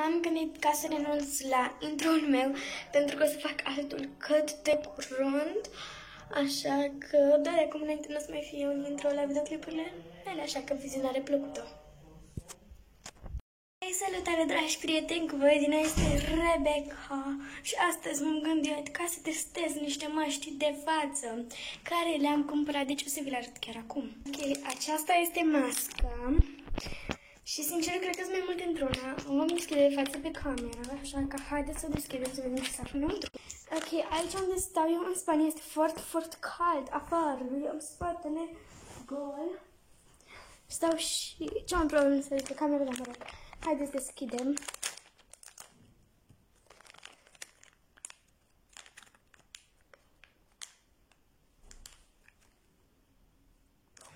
M-am gândit ca să renunț la intro-ul meu, pentru că o să fac altul cât de curând. Așa că, da, de acum înainte nu o să mai fie un intro la videoclipurile mele, așa că vizionare plăcută. Hey, salutare, dragi prieteni, cu voi din nou este Rebecca și astăzi m-am gândit ca să testez niște măști de față care le-am cumpărat, deci o să vi le arăt chiar acum. Ok, aceasta este masca și sincer cred că sunt mai multe într-una. Vom deschide de față pe camera, așa că haideți să deschidem să vedem ce s-ar înăuntru. Ok, aici unde stau eu în Spania este foarte, foarte cald afară, eu am spatele gol. Stau și ce am problemă să ridic camera, dar mă rog. Haideți să deschidem.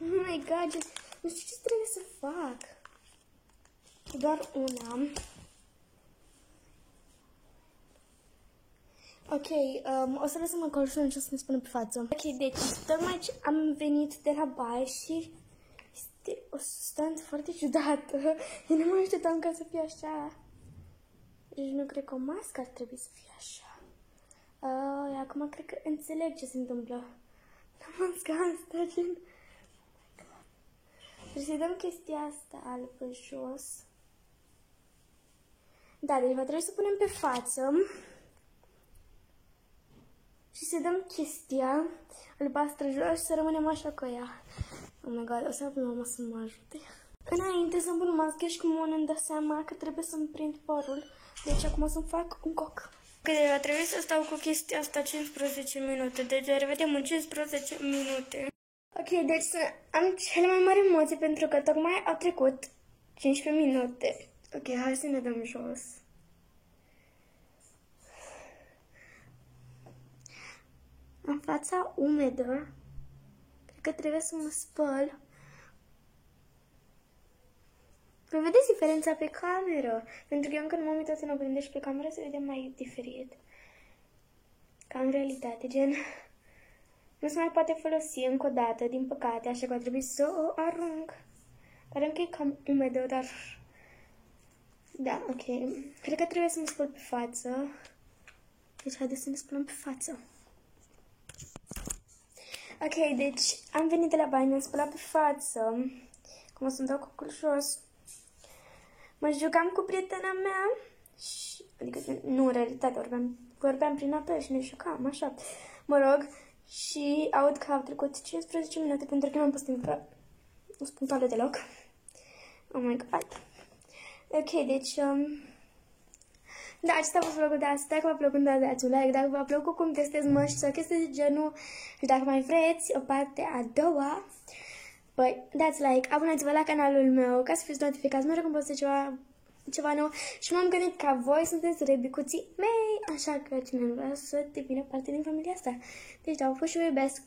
Oh my god, nu știu ce trebuie să fac. Doar una. Ok, o să lăsăm acolo și ce o să ne spună pe față. Ok, deci tocmai ce am venit de la baie și este o substanță foarte ciudată. Eu nu mă așteptam ca să fie așa. Deci nu cred că o mască ar trebui să fie așa. Acum cred că înțeleg ce se întâmplă. La masca asta, gen... Trebuie să-i dăm chestia asta albă jos. Da, deci va trebui să punem pe față. Și să dăm chestia albastră jos și să rămânem așa cu ea. Oh my god, o să avem mama să mă ajute. Înainte să-mi pun mască și cum îmi dă seama că trebuie să-mi prind părul. Deci acum o să-mi fac un coc. Ok, va trebui să stau cu chestia asta 15 minute. Deci ne revedem în 15 minute. Ok, deci am cele mai mari emoții pentru că tocmai au trecut 15 minute. Ok, hai să ne dăm jos. Am fața umedă. Cred că trebuie să mă spăl. Păi vedeți diferența pe cameră? Pentru că eu încă nu m-am uitat în oglindă și pe cameră se vede mai diferit. Ca în realitate, gen... Nu se mai poate folosi încă o dată, din păcate, așa că va trebui să o arunc. Pare că e cam umedă, dar... Da, ok. Cred că trebuie să mă spăl pe față. Deci haideți să ne spălăm pe față. Ok, deci am venit de la baie, mi-am spălat pe față. Cum o să-mi dau cocul jos. Mă jucam cu prietena mea. Și, adică, nu în realitate, vorbeam prin apel și ne jucam, așa. Mă rog, și aud că au trecut 15 minute pentru că nu am pus timp. Nu spun toale deloc. Oh my god. Ok, deci... Da, acesta a fost vlogul de astăzi. Dacă v-a plăcut, dați un like. Dacă v-a plăcut cum testez măști sau chestii de genul și dacă mai vreți o parte a doua, păi dați like, abonați-vă la canalul meu ca să fiți notificați mereu când postez ceva nou și m-am gândit că voi sunteți rebicuții mei, așa că cine vrea să devină parte din familia asta. Deci da, vă și vă iubesc.